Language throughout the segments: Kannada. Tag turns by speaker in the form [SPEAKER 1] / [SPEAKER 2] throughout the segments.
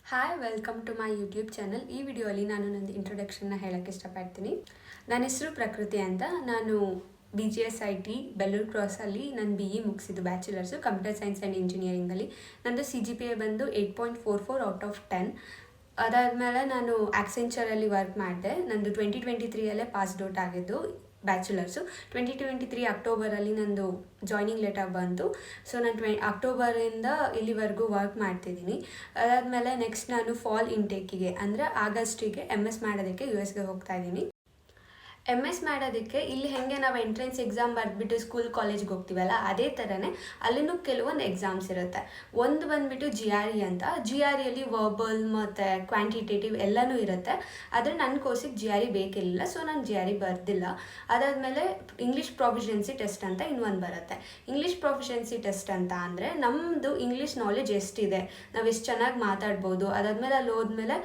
[SPEAKER 1] Hi welcome to my YouTube channel. ಈ ವಿಡಿಯೋಲಿ ನಾನು ನನ್ನ ಇಂಟ್ರೊಡಕ್ಷನ್ನ ಹೇಳೋಕ್ಕೆ ಇಷ್ಟಪಡ್ತೀನಿ. ನನ್ನ ಹೆಸರು ಪ್ರಕೃತಿ ಅಂತ. ನಾನು BGSIT ಬೆಲ್ಲೂರು ಕ್ರಾಸಲ್ಲಿ ನಾನು BE ಮುಗಿಸಿದ್ದು, ಬ್ಯಾಚುಲರ್ಸು ಕಂಪ್ಯೂಟರ್ ಸೈನ್ಸ್ ಆ್ಯಂಡ್ ಇಂಜಿನಿಯರಿಂಗಲ್ಲಿ. ನಂದು CGPA ಬಂದು 8.44 ಔಟ್ ಆಫ್ 10. ಅದಾದಮೇಲೆ ನಾನು ಆಕ್ಸೆಂಚರಲ್ಲಿ ವರ್ಕ್ ಮಾಡಿದೆ. ನಂದು 2023ಯಲ್ಲೇ ಪಾಸ್ಡ್ ಔಟ್ ಆಗಿದ್ದು ಬ್ಯಾಚುಲರ್ಸು. 2023 ಅಕ್ಟೋಬರಲ್ಲಿ ನಂದು ಜಾಯ್ನಿಂಗ್ ಲೆಟರ್ ಬಂತು. ಸೊ ನಾನು ಅಕ್ಟೋಬರಿಂದ ಇಲ್ಲಿವರೆಗೂ ವರ್ಕ್ ಮಾಡ್ತಿದ್ದೀನಿ. ಅದಾದಮೇಲೆ ನೆಕ್ಸ್ಟ್ ನಾನು ಫಾಲ್ ಇಂಟೇಕಿಗೆ ಅಂದರೆ ಆಗಸ್ಟಿಗೆ MS ಮಾಡೋದಕ್ಕೆ US ಹೋಗ್ತಾ ಇದ್ದೀನಿ. MS ಮಾಡೋದಕ್ಕೆ ಇಲ್ಲಿ ಹೇಗೆ ನಾವು ಎಂಟ್ರೆನ್ಸ್ ಎಕ್ಸಾಮ್ ಬರೆದ್ಬಿಟ್ಟು ಸ್ಕೂಲ್ ಕಾಲೇಜ್ಗೆ ಹೋಗ್ತೀವಲ್ಲ, ಅದೇ ಥರನೇ ಅಲ್ಲಿನೂ ಕೆಲವೊಂದು ಎಕ್ಸಾಮ್ಸ್ ಇರುತ್ತೆ. ಒಂದು ಬಂದುಬಿಟ್ಟು GRE ಅಂತ. GREಯಲ್ಲಿ ವರ್ಬಲ್ ಮತ್ತು ಕ್ವಾಂಟಿಟೇಟಿವ್ ಎಲ್ಲನೂ ಇರುತ್ತೆ. ಆದರೆ ನನ್ನ ಕೋರ್ಸಿಗೆ GRE ಬೇಕಿರಲಿಲ್ಲ, ಸೊ ನಾನು GRE ಬರೆದಿಲ್ಲ. ಅದಾದಮೇಲೆ ಇಂಗ್ಲೀಷ್ ಪ್ರೊಫಿಷಿಯನ್ಸಿ ಟೆಸ್ಟ್ ಅಂತ ಇನ್ನೊಂದು ಬರುತ್ತೆ. ಇಂಗ್ಲೀಷ್ ಪ್ರೊಫಿಷಿಯನ್ಸಿ ಟೆಸ್ಟ್ ಅಂತ ಅಂದರೆ ನಮ್ಮದು ಇಂಗ್ಲೀಷ್ ನಾಲೆಜ್ ಎಷ್ಟಿದೆ, ನಾವು ಎಷ್ಟು ಚೆನ್ನಾಗಿ ಮಾತಾಡ್ಬೋದು. ಅದಾದಮೇಲೆ ಅಲ್ಲಿ ಹೋದ್ಮೇಲೆ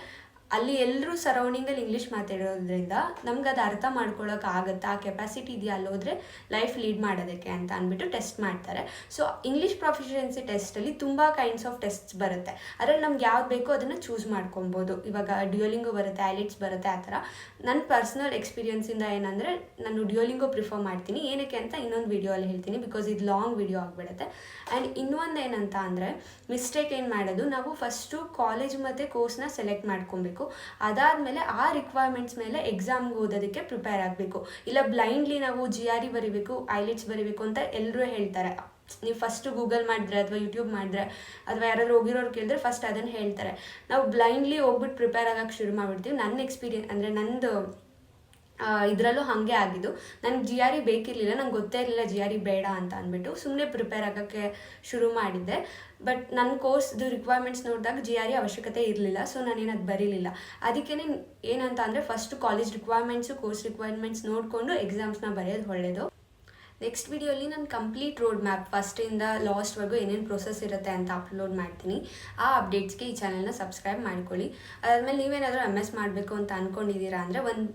[SPEAKER 1] ಅಲ್ಲಿ ಎಲ್ಲರೂ ಸರೌಂಡಿಂಗಲ್ಲಿ ಇಂಗ್ಲೀಷ್ ಮಾತಾಡೋದ್ರಿಂದ ನಮ್ಗೆ ಅದು ಅರ್ಥ ಮಾಡ್ಕೊಳ್ಳೋಕೆ ಆಗುತ್ತೆ, ಆ ಕೆಪಾಸಿಟಿ ಇದೆಯಾ ಅಲ್ಲೋದ್ರೆ ಲೈಫ್ ಲೀಡ್ ಮಾಡೋದಕ್ಕೆ ಅಂತ ಅಂದ್ಬಿಟ್ಟು ಟೆಸ್ಟ್ ಮಾಡ್ತಾರೆ. ಸೊ ಇಂಗ್ಲೀಷ್ ಪ್ರೊಫಿಷಿಯನ್ಸಿ ಟೆಸ್ಟಲ್ಲಿ ತುಂಬ ಕೈಂಡ್ಸ್ ಆಫ್ ಟೆಸ್ಟ್ಸ್ ಬರುತ್ತೆ. ಅದರಲ್ಲಿ ನಮ್ಗೆ ಯಾವ್ದು ಬೇಕೋ ಅದನ್ನು ಚೂಸ್ ಮಾಡ್ಕೊಬೋದು. ಇವಾಗ ಡ್ಯೂಲಿಂಗೋ ಬರುತ್ತೆ, ಐಲೆಟ್ಸ್ ಬರುತ್ತೆ, ಆ ಥರ. ನನ್ನ ಪರ್ಸ್ನಲ್ ಎಕ್ಸ್ಪೀರಿಯನ್ಸಿಂದ ಏನಂದರೆ ನಾನು ಡ್ಯೂಲಿಂಗೋ ಪ್ರಿಫರ್ ಮಾಡ್ತೀನಿ. ಏನಕ್ಕೆ ಅಂತ ಇನ್ನೊಂದು ವೀಡಿಯೋಲ್ಲಿ ಹೇಳ್ತೀನಿ, ಬಿಕಾಸ್ ಇದು ಲಾಂಗ್ ವೀಡಿಯೋ ಆಗಿಬಿಡುತ್ತೆ. ಆ್ಯಂಡ್ ಇನ್ನೊಂದು ಏನಂತ ಅಂದರೆ ಮಿಸ್ಟೇಕ್ ಏನು ಮಾಡೋದು, ನಾವು ಫಸ್ಟು ಕಾಲೇಜ್ ಮತ್ತು ಕೋರ್ಸ್ನ ಸೆಲೆಕ್ಟ್ ಮಾಡ್ಕೊಬೇಕು. ಅದಾದಮೇಲೆ ಆ ರಿಕ್ವೈರ್ಮೆಂಟ್ಸ್ ಮೇಲೆ ಎಕ್ಸಾಮ್ಗೆ ಓದೋದಕ್ಕೆ ಪ್ರಿಪೇರ್ ಆಗಬೇಕು. ಇಲ್ಲ ಬ್ಲೈಂಡ್ಲಿ ನಾವು GRE ಬರೀಬೇಕು, ಐಲೆಟ್ಸ್ ಬರೀಬೇಕು ಅಂತ ಎಲ್ಲರೂ ಹೇಳ್ತಾರೆ. ನೀವು ಫಸ್ಟು ಗೂಗಲ್ ಮಾಡಿದ್ರೆ ಅಥವಾ ಯೂಟ್ಯೂಬ್ ಮಾಡಿದ್ರೆ ಅಥವಾ ಯಾರಾದರೂ ಹೋಗಿರೋರು ಕೇಳಿದ್ರೆ ಫಸ್ಟ್ ಅದನ್ನು ಹೇಳ್ತಾರೆ. ನಾವು ಬ್ಲೈಂಡ್ಲಿ ಹೋಗ್ಬಿಟ್ಟು ಪ್ರಿಪೇರ್ ಆಗೋಕ್ಕೆ ಶುರು ಮಾಡಿಬಿಡ್ತೀವಿ. ನನ್ನ ಎಕ್ಸ್ಪೀರಿಯನ್ಸ್ ಅಂದರೆ ನಂದು ಇದರಲ್ಲೂ ಹಾಗೆ ಆಗಿದ್ದು. ನನಗೆ GRE ಬೇಕಿರಲಿಲ್ಲ, ನಂಗೆ ಗೊತ್ತೇ ಇರಲಿಲ್ಲ GRE ಬೇಡ ಅಂತ ಅಂದ್ಬಿಟ್ಟು ಸುಮ್ಮನೆ ಪ್ರಿಪೇರ್ ಆಗೋಕ್ಕೆ ಶುರು ಮಾಡಿದ್ದೆ. ಬಟ್ ನನ್ನ ಕೋರ್ಸ್ದು ರಿಕ್ವೈರ್ಮೆಂಟ್ಸ್ ನೋಡಿದಾಗ GRE ಅವಶ್ಯಕತೆ ಇರಲಿಲ್ಲ, ಸೊ ನಾನೇನದು ಬರೀಲಿಲ್ಲ. ಅದಕ್ಕೇ ಏನಂತ ಅಂದರೆ first college requirements, course requirements ನೋಡಿಕೊಂಡು ಎಕ್ಸಾಮ್ಸ್ನ ಬರೆಯೋದು ಒಳ್ಳೆಯದು. ನೆಕ್ಸ್ಟ್ ವಿಡಿಯೋಲಿ ನಾನು ಕಂಪ್ಲೀಟ್ ರೋಡ್ ಮ್ಯಾಪ್ ಫಸ್ಟಿಂದ ಲಾಸ್ಟ್ವರೆಗೂ ಏನೇನು ಪ್ರೊಸೆಸ್ ಇರುತ್ತೆ ಅಂತ ಅಪ್ಲೋಡ್ ಮಾಡ್ತೀನಿ. ಆ ಅಪ್ಡೇಟ್ಸ್ಗೆ ಈ ಚಾನಲ್ನ ಸಬ್ಸ್ಕ್ರೈಬ್ ಮಾಡ್ಕೊಳ್ಳಿ. ಅದಾದಮೇಲೆ ನೀವೇನಾದರೂ MS ಮಾಡಬೇಕು ಅಂತ ಅಂದ್ಕೊಂಡಿದ್ದೀರಾ ಅಂದರೆ ಒಂದು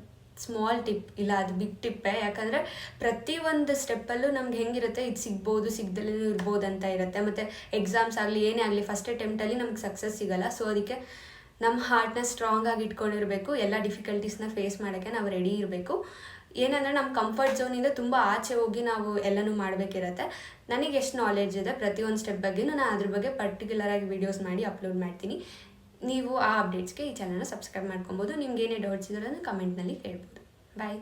[SPEAKER 1] ಸ್ಮಾಲ್ ಟಿಪ್, ಇಲ್ಲ ಅದು ಬಿಗ್ ಟಿಪ್ಪೇ. ಯಾಕಂದರೆ ಪ್ರತಿಯೊಂದು ಸ್ಟೆಪ್ಪಲ್ಲೂ ನಮ್ಗೆ ಹೆಂಗಿರುತ್ತೆ, ಇದು ಸಿಗ್ಬೋದು, ಸಿಗ್ದಲ್ಲೇ ಇರ್ಬೋದು ಅಂತ ಇರುತ್ತೆ. ಮತ್ತು ಎಕ್ಸಾಮ್ಸ್ ಆಗಲಿ ಏನೇ ಆಗಲಿ ಫಸ್ಟ್ ಅಟೆಂಪ್ಟಲ್ಲಿ ನಮ್ಗೆ ಸಕ್ಸಸ್ ಸಿಗೋಲ್ಲ. ಸೊ ಅದಕ್ಕೆ ನಮ್ಮ ಹಾರ್ಟ್ನ ಸ್ಟ್ರಾಂಗ್ ಆಗಿ ಇಟ್ಕೊಂಡಿರಬೇಕು. ಎಲ್ಲ ಡಿಫಿಕಲ್ಟೀಸ್ನ ಫೇಸ್ ಮಾಡೋಕ್ಕೆ ನಾವು ರೆಡಿ ಇರಬೇಕು. ಏನಂದರೆ ನಮ್ಮ ಕಂಫರ್ಟ್ ಝೋನಿಂದ ತುಂಬ ಆಚೆ ಹೋಗಿ ನಾವು ಎಲ್ಲನೂ ಮಾಡಬೇಕಿರತ್ತೆ. ನನಗೆ ಎಷ್ಟು ನಾಲೆಡ್ಜ್ ಇದೆ ಪ್ರತಿಯೊಂದು ಸ್ಟೆಪ್ ಬಗ್ಗೆನೂ ನಾನು ಅದ್ರ ಬಗ್ಗೆ ಪರ್ಟಿಕ್ಯುಲರಾಗಿ ವೀಡಿಯೋಸ್ ಮಾಡಿ ಅಪ್ಲೋಡ್ ಮಾಡ್ತೀನಿ. ನೀವು ಆ ಅಪ್ಡೇಟ್ಸ್ಗೆ ಈ ಚಾನಲ್ನ ಸಬ್ಸ್ಕ್ರೈಬ್ ಮಾಡ್ಕೊಬೋದು. ನಿಮ್ಗೆ ಏನೇ ಡೌಟ್ಸ್ ಇದ್ರೂ ಕಮೆಂಟ್ನಲ್ಲಿ ಕೇಳ್ಬೋದು. ಬಾಯ್.